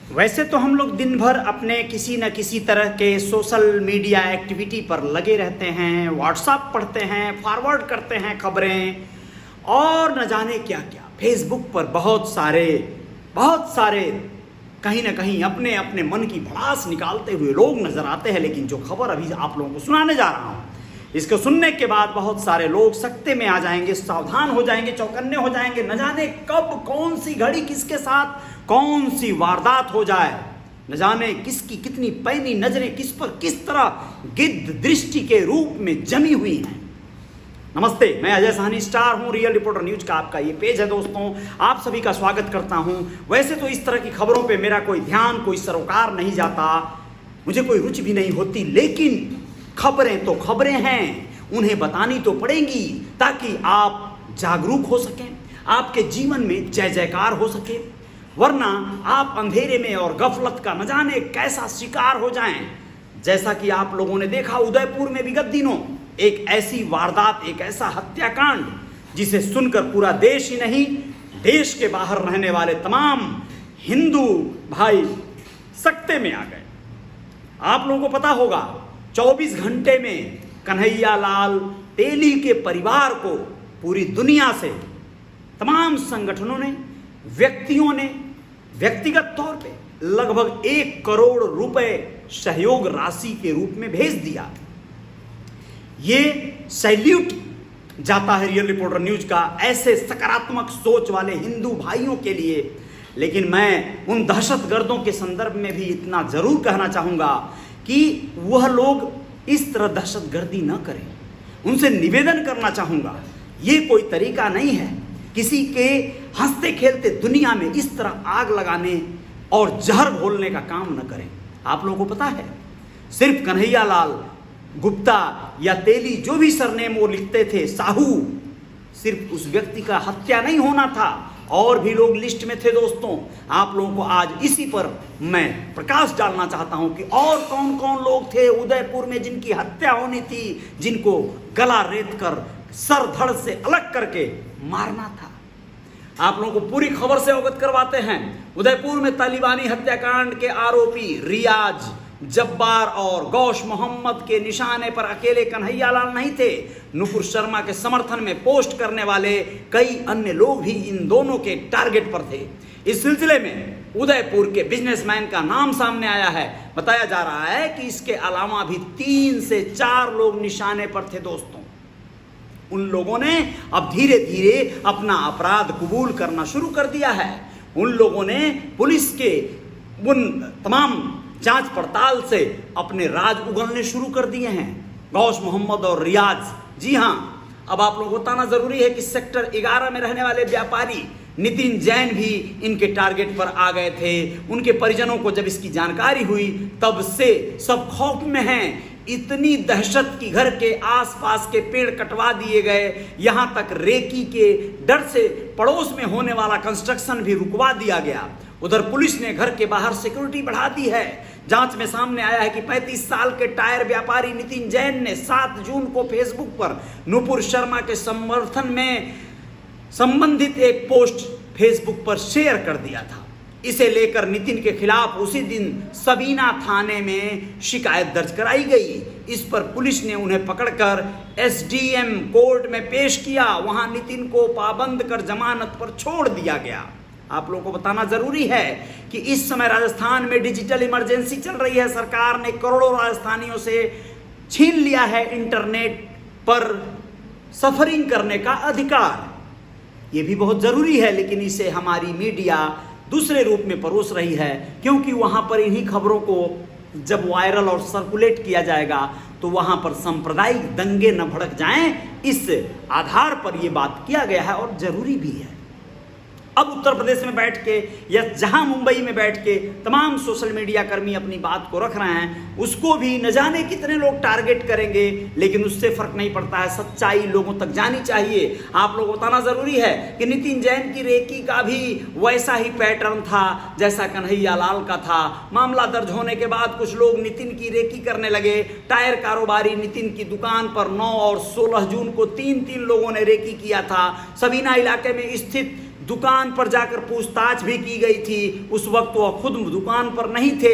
वैसे तो हम लोग दिन भर अपने किसी न किसी तरह के सोशल मीडिया एक्टिविटी पर लगे रहते हैं, व्हाट्सएप पढ़ते हैं, फॉरवर्ड करते हैं खबरें और न जाने क्या क्या। फेसबुक पर बहुत सारे कहीं ना कहीं अपने अपने मन की भड़ास निकालते हुए लोग नजर आते हैं। लेकिन जो खबर अभी आप लोगों को सुनाने जा रहा हूँ, इसको सुनने के बाद बहुत सारे लोग सकते में आ जाएंगे, सावधान हो जाएंगे, चौकन्ने हो जाएंगे। न जाने कब कौन सी घड़ी किसके साथ कौन सी वारदात हो जाए, न जाने किसकी कितनी पैनी नजरें किस पर किस तरह गिद्ध दृष्टि के रूप में जमी हुई हैं। नमस्ते, मैं अजय साहनी स्टार हूं, रियल रिपोर्टर न्यूज का आपका ये पेज है। दोस्तों, आप सभी का स्वागत करता हूं। वैसे तो इस तरह की खबरों पे मेरा कोई ध्यान, कोई सरोकार नहीं जाता, मुझे कोई रुचि भी नहीं होती, लेकिन खबरें तो खबरें हैं, उन्हें बतानी तो पड़ेंगी ताकि आप जागरूक हो सकें, आपके जीवन में जय जयकार हो सके। वरना आप अंधेरे में और गफलत का न जाने कैसा शिकार हो जाएं। जैसा कि आप लोगों ने देखा, उदयपुर में विगत दिनों एक ऐसी वारदात, एक ऐसा हत्याकांड जिसे सुनकर पूरा देश ही नहीं, देश के बाहर रहने वाले तमाम हिंदू भाई सकते में आ गए। आप लोगों को पता होगा, 24 घंटे में कन्हैया लाल तेली के परिवार को पूरी दुनिया से तमाम संगठनों ने, व्यक्तियों ने व्यक्तिगत तौर पे लगभग 1 करोड़ रुपए सहयोग राशि के रूप में भेज दिया। ये सैल्यूट जाता है रियल रिपोर्टर न्यूज का ऐसे सकारात्मक सोच वाले हिंदू भाइयों के लिए। लेकिन मैं उन दहशतगर्दों के संदर्भ में भी इतना जरूर कहना चाहूंगा कि वह लोग इस तरह दहशतगर्दी न करें। उनसे निवेदन करना चाहूंगा, ये कोई तरीका नहीं है। किसी के हंसते खेलते दुनिया में इस तरह आग लगाने और जहर घोलने का काम न करें। आप लोगों को पता है, सिर्फ कन्हैया लाल गुप्ता या तेली, जो भी सरनेम वो लिखते थे, साहू, सिर्फ उस व्यक्ति का हत्या नहीं होना था, और भी लोग लिस्ट में थे। दोस्तों, आप लोगों को आज इसी पर मैं प्रकाश डालना चाहता हूं कि और कौन कौन लोग थे उदयपुर में जिनकी हत्या होनी थी, जिनको गला रेत कर सर धड़ से अलग करके मारना था। आप लोगों को पूरी खबर से अवगत करवाते हैं। उदयपुर में तालिबानी हत्याकांड के आरोपी रियाज, जब्बार और गौश मोहम्मद के निशाने पर अकेले कन्हैया लाल नहीं थे। नुपुर शर्मा के समर्थन में पोस्ट करने वाले कई अन्य लोग भी इन दोनों के टारगेट पर थे। इस सिलसिले में उदयपुर के बिजनेसमैन का नाम सामने आया है। बताया जा रहा है कि इसके अलावा भी 3 से 4 लोग निशाने पर थे। दोस्तों, उन लोगों ने अब धीरे धीरे अपना अपराध कबूल करना शुरू कर दिया है। उन लोगों ने पुलिस के उन तमाम जांच पड़ताल से अपने राज उगलने शुरू कर दिए हैं। गौश मोहम्मद और रियाज, जी हां, अब आप लोगों को बताना जरूरी है कि सेक्टर 11 में रहने वाले व्यापारी नितिन जैन भी इनके टारगेट पर आ गए थे। उनके परिजनों को जब इसकी जानकारी हुई, तब से सब खौफ में हैं। इतनी दहशत की घर के आसपास के पेड़ कटवा दिए गए, यहां तक रेकी के डर से पड़ोस में होने वाला कंस्ट्रक्शन भी रुकवा दिया गया। उधर पुलिस ने घर के बाहर सिक्योरिटी बढ़ा दी है। जांच में सामने आया है कि 35 साल के टायर व्यापारी नितिन जैन ने 7 जून को फेसबुक पर नुपुर शर्मा के समर्थन में संबंधित एक पोस्ट फेसबुक पर शेयर कर दिया था। इसे लेकर नितिन के खिलाफ उसी दिन सबीना थाने में शिकायत दर्ज कराई गई। इस पर पुलिस ने उन्हें पकड़कर एसडीएम कोर्ट में पेश किया। वहां नितिन को पाबंद कर जमानत पर छोड़ दिया गया। आप लोगों को बताना जरूरी है कि इस समय राजस्थान में डिजिटल इमरजेंसी चल रही है। सरकार ने करोड़ों राजस्थानियों से छीन लिया है इंटरनेट पर सफरिंग करने का अधिकार। ये भी बहुत जरूरी है, लेकिन इसे हमारी मीडिया दूसरे रूप में परोस रही है, क्योंकि वहां पर इन्हीं खबरों को जब वायरल और सर्कुलेट किया जाएगा तो वहां पर सांप्रदायिक दंगे न भड़क जाएं, इस आधार पर यह बात किया गया है और जरूरी भी है। अब उत्तर प्रदेश में बैठ के या जहां मुंबई में बैठ के तमाम सोशल मीडिया कर्मी अपनी बात को रख रहे हैं, उसको भी न जाने कितने लोग टारगेट करेंगे, लेकिन उससे फर्क नहीं पड़ता है। सच्चाई लोगों तक जानी चाहिए। आप लोगों को बताना जरूरी है कि नितिन जैन की रेकी का भी वैसा ही पैटर्न था जैसा कन्हैया लाल का था। मामला दर्ज होने के बाद कुछ लोग नितिन की रेकी करने लगे। टायर कारोबारी नितिन की दुकान पर 9 और 16 जून को 3 लोगों ने रेकी किया था। सबीना इलाके में स्थित दुकान पर जाकर पूछताछ भी की गई थी। उस वक्त वह खुद दुकान पर नहीं थे।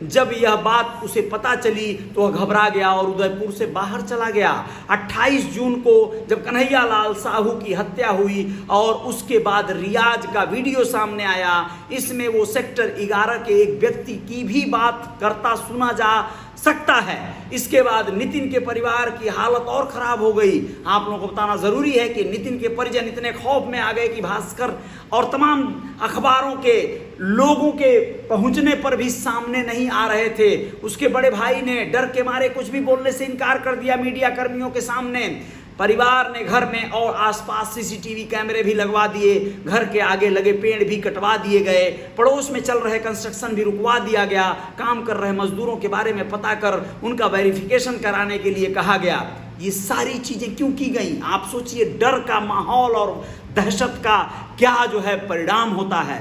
जब यह बात उसे पता चली तो वह घबरा गया और उदयपुर से बाहर चला गया। 28 जून को जब कन्हैया लाल साहू की हत्या हुई और उसके बाद रियाज का वीडियो सामने आया, इसमें वो सेक्टर 11 के एक व्यक्ति की भी बात करता सुना जा सकता है। इसके बाद नितिन के परिवार की हालत और खराब हो गई। आप लोगों को बताना जरूरी है कि नितिन के परिजन इतने खौफ में आ गए कि भास्कर और तमाम अखबारों के लोगों के पहुंचने पर भी सामने नहीं आ रहे थे। उसके बड़े भाई ने डर के मारे कुछ भी बोलने से इनकार कर दिया मीडिया कर्मियों के सामने। परिवार ने घर में और आसपास सीसीटीवी कैमरे भी लगवा दिए, घर के आगे लगे पेड़ भी कटवा दिए गए, पड़ोस में चल रहे कंस्ट्रक्शन भी रुकवा दिया गया, काम कर रहे मजदूरों के बारे में पता कर उनका वेरिफिकेशन कराने के लिए कहा गया। ये सारी चीजें क्यों की गई? आप सोचिए, डर का माहौल और दहशत का क्या जो है परिणाम होता है।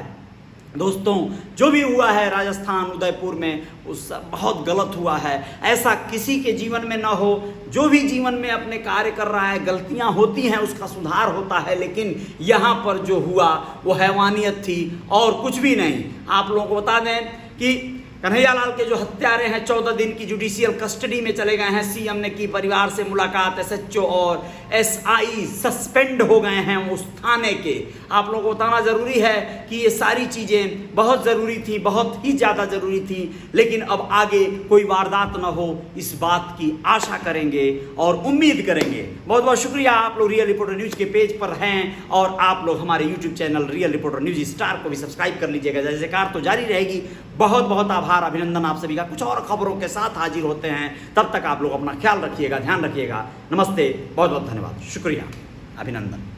दोस्तों, जो भी हुआ है राजस्थान उदयपुर में, उस बहुत गलत हुआ है। ऐसा किसी के जीवन में ना हो। जो भी जीवन में अपने कार्य कर रहा है, गलतियां होती हैं, उसका सुधार होता है, लेकिन यहाँ पर जो हुआ वो हैवानियत थी और कुछ भी नहीं। आप लोगों को बता दें कि कन्हैया लाल के जो हत्यारे हैं 14 दिन की जुडिशियल कस्टडी में चले गए हैं। सीएम ने की परिवार से मुलाकात, एसएचओ और एसआई सस्पेंड हो गए हैं उस थाने के। आप लोगों को बताना जरूरी है कि ये सारी चीजें बहुत जरूरी थी, बहुत ही ज्यादा जरूरी थी, लेकिन अब आगे कोई वारदात न हो, इस बात की आशा करेंगे और उम्मीद करेंगे। बहुत बहुत शुक्रिया। आप लोग रियल रिपोर्टर न्यूज के पेज पर हैं और आप लोग हमारे YouTube channel real reporter news star को भी सब्सक्राइब कर लीजिएगा। जय जयकार तो जारी रहेगी। बहुत बहुत आभार, अभिनंदन आप सभी का। कुछ और खबरों के साथ हाजिर होते हैं, तब तक आप लोग अपना ख्याल रखिएगा, ध्यान रखिएगा। नमस्ते, बहुत बहुत धन्यवाद, शुक्रिया, अभिनंदन।